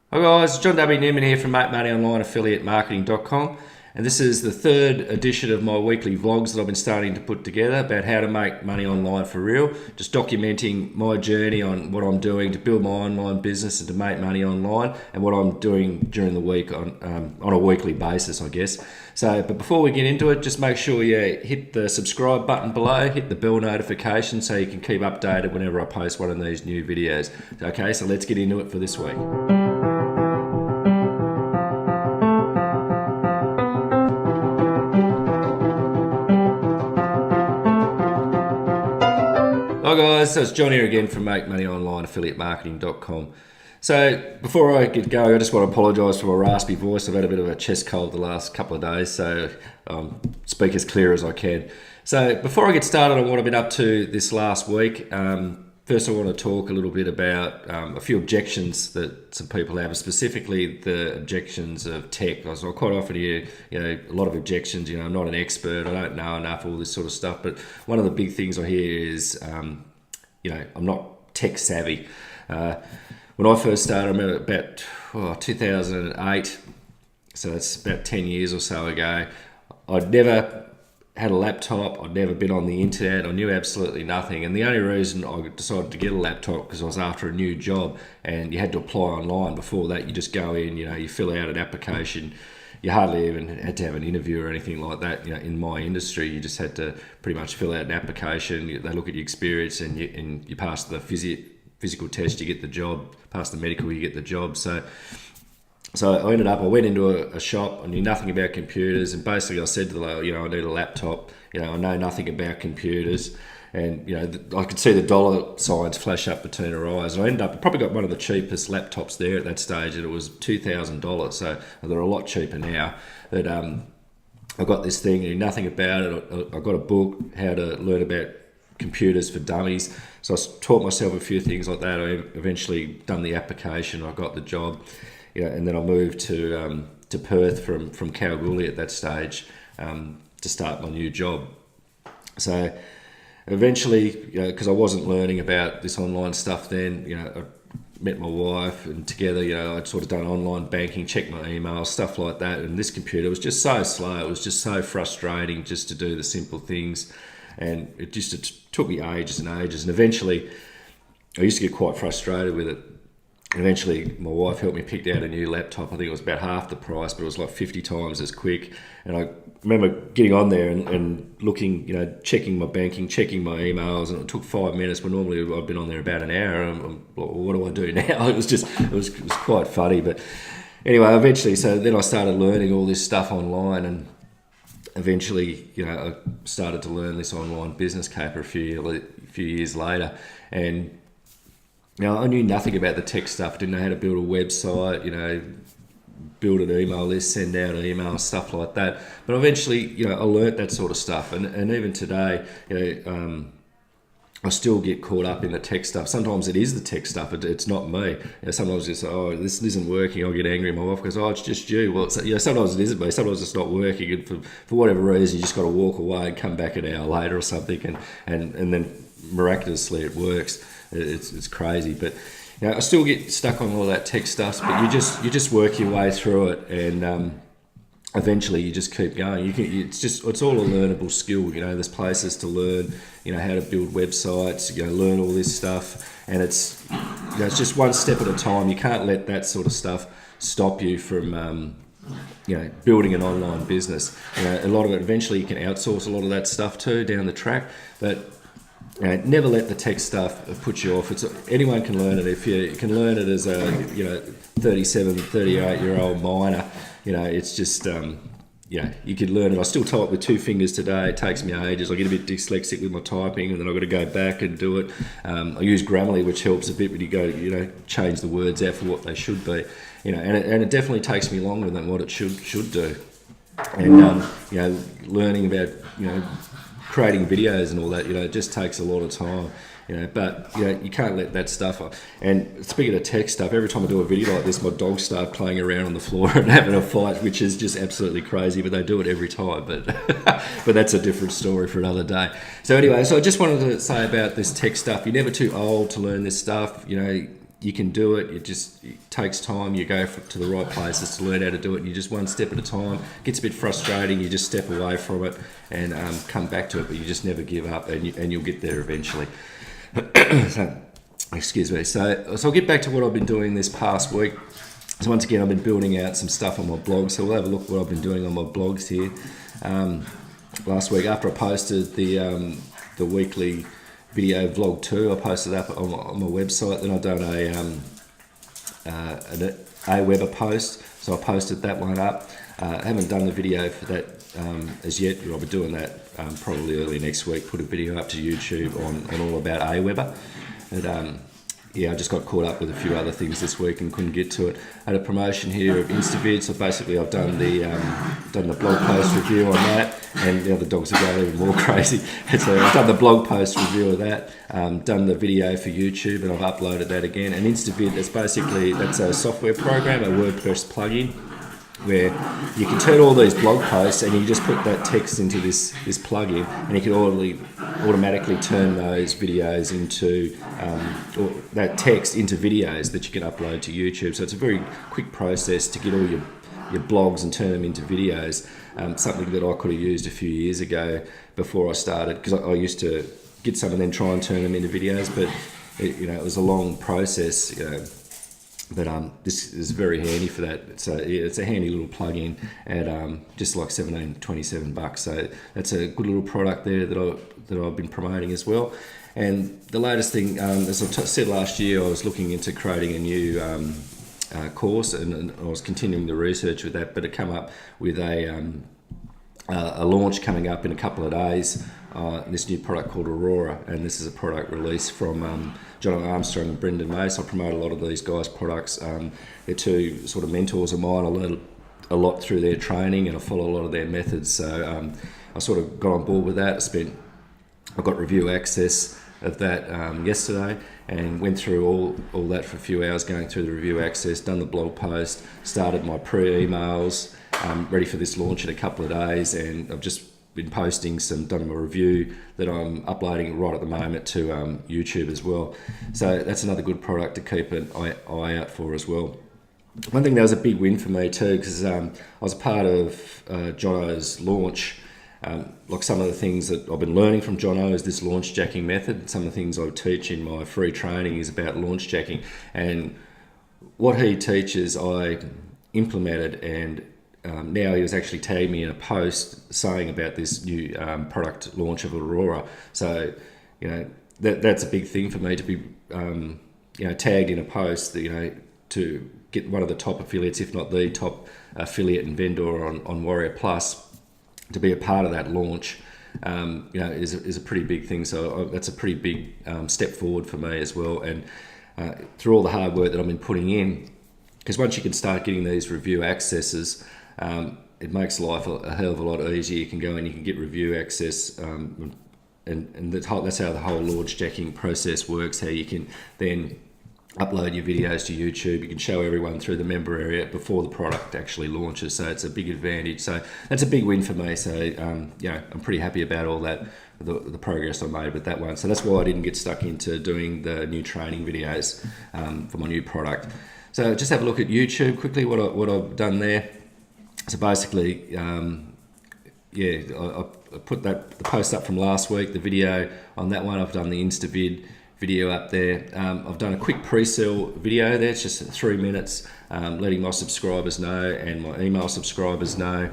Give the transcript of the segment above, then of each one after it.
Hi guys, John W. Newman here from Make Money Online Affiliate Marketing.com, and this is the third edition of my weekly vlogs that I've been starting to put together about how to make money online for real, just documenting my journey on what I'm doing to build my online business and to make money online, and what I'm doing during the week on a weekly basis, I guess. But before we get into it, just make sure you hit the subscribe button below, hit the bell notification so you can keep updated whenever I post one of these new videos. Okay, so let's get into it for this week. Hi guys, so it's John here again from Make Money Online Affiliate Marketing.com. So before I get going, I just want to apologise for my raspy voice. I've had a bit of a chest cold the last couple of days, so speak as clear as I can. So before I get started on what I've been up to this last week, first I want to talk a little bit about a few objections that some people have, specifically the objections of tech. I quite often hear, a lot of objections. I'm not an expert, I don't know enough, all this sort of stuff. But one of the big things I hear is, I'm not tech savvy. When I first started, I remember about 2008, so that's about 10 years or so ago. I'd never had a laptop, I'd never been on the internet, I knew absolutely nothing. And the only reason I decided to get a laptop because I was after a new job, and you had to apply online. Before that, you just go in, you fill out an application. You hardly even had to have an interview or anything like that. In my industry, you just had to pretty much fill out an application. They look at your experience, and you pass the physical test, you get the job. Pass the medical, you get the job. So I went into a shop. I knew nothing about computers, and basically I said to the lady, I need a laptop. I know nothing about computers, and I could see the dollar signs flash up between her eyes. I probably got one of the cheapest laptops there at that stage, and it was $2,000. So they're a lot cheaper now. But I got this thing, I knew nothing about it. I got a book, how to learn about computers for dummies. So I taught myself a few things like that. I eventually done the application. I got the job. And then I moved to Perth from Kalgoorlie at that stage to start my new job. So eventually, because I wasn't learning about this online stuff then, I met my wife, and together, I'd sort of done online banking, checked my emails, stuff like that. And this computer was just so slow. It was just so frustrating just to do the simple things. And it took me ages and ages. And eventually, I used to get quite frustrated with it. Eventually, my wife helped me pick out a new laptop. I think it was about half the price, but it was like 50 times as quick. And I remember getting on there and looking, checking my banking, checking my emails, and it took 5 minutes. But normally I'd been on there about an hour. And I'm like, what do I do now? It was quite funny. But anyway, eventually, so then I started learning all this stuff online, and eventually, I started to learn this online business caper a few years later. And I knew nothing about the tech stuff. Didn't know how to build a website, build an email list, send out emails, stuff like that. But eventually, I learnt that sort of stuff. And even today, I still get caught up in the tech stuff. Sometimes it is the tech stuff. It's not me. Sometimes it's, this isn't working. I'll get angry. My wife goes, it's just you. Well, sometimes it isn't me. Sometimes it's not working. And for whatever reason, you just got to walk away and come back an hour later or something. And then miraculously it works. It's crazy. But I still get stuck on all that tech stuff. But you just work your way through it, and eventually you just keep going. It's all a learnable skill. There's places to learn, how to build websites, learn all this stuff, and it's just one step at a time. You can't let that sort of stuff stop you from building an online business. A lot of it, eventually you can outsource a lot of that stuff too down the track, but never let the tech stuff put you off. Anyone can learn it. If you can learn it as a 37, 38-year-old miner, it's just you could learn it. I still type with two fingers today. It takes me ages. I get a bit dyslexic with my typing, and then I've got to go back and do it. I use Grammarly, which helps a bit when you go, change the words out for what they should be. And it definitely takes me longer than what it should do. And learning about creating videos and all that, it just takes a lot of time. But you can't let that stuff up. And speaking of tech stuff, every time I do a video like this, my dogs start playing around on the floor and having a fight, which is just absolutely crazy. But they do it every time. But but that's a different story for another day. So anyway, I just wanted to say about this tech stuff. You're never too old to learn this stuff. You you can do it. It takes time. You go to the right places to learn how to do it. And you just one step at a time. It gets a bit frustrating. You just step away from it and come back to it, but you just never give up, and you'll get there eventually. So, excuse me. So I'll get back to what I've been doing this past week. So once again, I've been building out some stuff on my blog. So we'll have a look at what I've been doing on my blogs here. Last week, after I posted the weekly video vlog 2, I posted up on my website. Then I've done an Aweber post, so I posted that one up. I haven't done the video for that as yet, but I'll be doing that probably early next week. Put a video up to YouTube on all about Aweber. And I just got caught up with a few other things this week and couldn't get to it. I had a promotion here of Instavid, so basically I've done the blog post review on that, and the other dogs are going even more crazy. So I've done the blog post review of that, done the video for YouTube, and I've uploaded that again. And Instavid, that's a software program, a WordPress plugin, where you can turn all these blog posts and you just put that text into this plugin, and you can automatically turn those videos into or that text into videos that you can upload to YouTube. So it's a very quick process to get all your blogs and turn them into videos. Something that I could have used a few years ago before I started, because I used to get some and then try and turn them into videos, but it was a long process. But this is very handy for that. It's a handy little plug-in at just like $27. So that's a good little product there that I've been promoting as well. And the latest thing, as I said last year, I was looking into creating a new course, and I was continuing the research with that. But it came up with a launch coming up in a couple of days. This new product called Aurora, and this is a product release from John Armstrong and Brendan Mace. I promote a lot of these guys' products. They're two sort of mentors of mine. I learned a lot through their training, and I follow a lot of their methods. So I sort of got on board with that. I got review access of that yesterday, and went through all that for a few hours, going through the review access, done the blog post, started my pre-emails, ready for this launch in a couple of days, and I've just been posting done a review that I'm uploading right at the moment to YouTube as well. So that's another good product to keep an eye out for as well. One thing that was a big win for me too, because I was a part of Jono's launch. Like some of the things that I've been learning from Jono is this launch jacking method. Some of the things I teach in my free training is about launch jacking, and what he teaches I implemented, and now he was actually tagging me in a post saying about this new product launch of Aurora. So that's a big thing for me to be tagged in a post that, to get one of the top affiliates, if not the top affiliate and vendor on Warrior Plus, to be a part of that launch, is a pretty big thing. So that's a pretty big step forward for me as well. And through all the hard work that I've been putting in, because once you can start getting these review accesses, it makes life a hell of a lot easier. You can go and you can get review access, and that's how the whole launch jacking process works. How you can then upload your videos to YouTube. You can show everyone through the member area before the product actually launches. So it's a big advantage. So that's a big win for me. So I'm pretty happy about all that, the progress I made with that one. So that's why I didn't get stuck into doing the new training videos for my new product. So just have a look at YouTube quickly. What I've done there. So basically, I put the post up from last week, the video on that one. I've done the Instavid video up there. I've done a quick pre-sale video there. It's just 3 minutes, letting my subscribers know and my email subscribers know,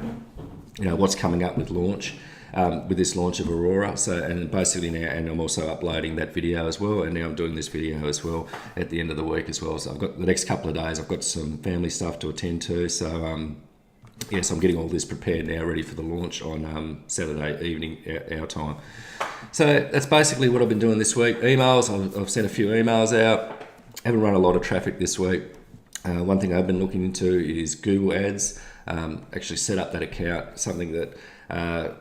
what's coming up with launch, with this launch of Aurora. So, and basically now, and I'm also uploading that video as well. And now I'm doing this video as well at the end of the week as well. So I've got the next couple of days. I've got some family stuff to attend to. So so I'm getting all this prepared now, ready for the launch on Saturday evening, our time. So that's basically what I've been doing this week. Emails, I've sent a few emails out. Haven't run a lot of traffic this week. One thing I've been looking into is Google Ads. Actually set up that account, something that I've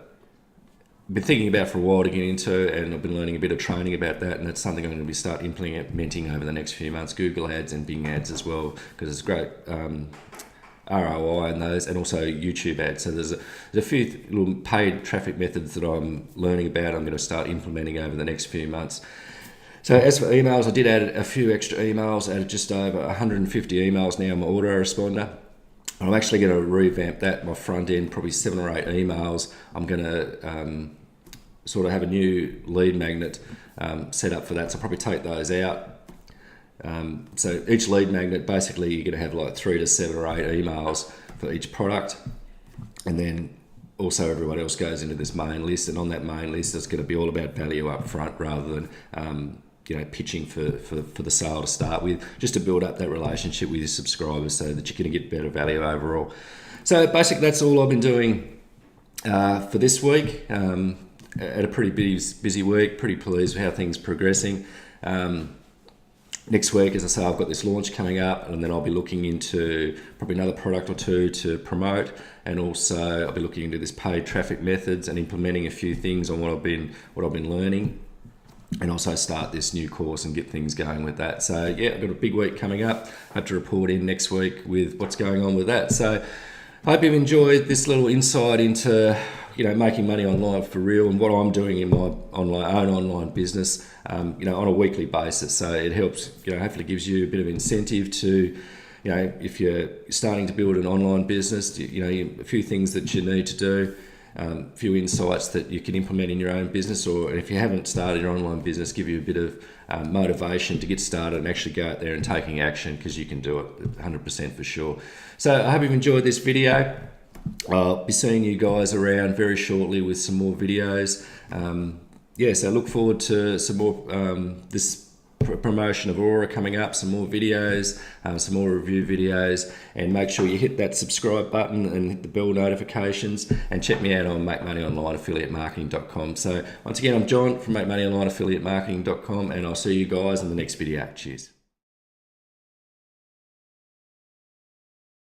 been thinking about for a while to get into, and I've been learning a bit of training about that, and that's something I'm going to start implementing over the next few months. Google Ads and Bing Ads as well, because it's great ROI in those, and also YouTube ads. So there's a few little paid traffic methods that I'm learning about. I'm going to start implementing over the next few months. So as for emails, I did add a few extra emails, added just over 150 emails now in my autoresponder. I'm actually going to revamp that, my front end, probably 7 or 8 emails. I'm going to sort of have a new lead magnet set up for that, so I'll probably take those out. So each lead magnet, basically you're going to have like 3 to 7 or 8 emails for each product, and then also everyone else goes into this main list, and on that main list it's going to be all about value up front rather than pitching for the sale to start with, just to build up that relationship with your subscribers so that you're going to get better value overall. So basically that's all I've been doing for this week. At a pretty busy week, pretty pleased with how things are progressing. Next week, as I say, I've got this launch coming up, and then I'll be looking into probably another product or two to promote, and also I'll be looking into this paid traffic methods and implementing a few things on what I've been learning, and also start this new course and get things going with that. So yeah, I've got a big week coming up. I have to report in next week with what's going on with that. So I hope you've enjoyed this little insight into making money online for real and what I'm doing in my own online business, on a weekly basis. So it helps, hopefully gives you a bit of incentive to, if you're starting to build an online business, a few things that you need to do, a few insights that you can implement in your own business, or if you haven't started your online business, give you a bit of motivation to get started and actually go out there and taking action, because you can do it 100% for sure. So I hope you've enjoyed this video. I'll be seeing you guys around very shortly with some more videos. So look forward to some more this promotion of Aura coming up, some more videos, some more review videos, and make sure you hit that subscribe button and hit the bell notifications, and check me out on MakeMoneyOnlineAffiliateMarketing.com. So once again, I'm John from MakeMoneyOnlineAffiliateMarketing.com, and I'll see you guys in the next video. Cheers.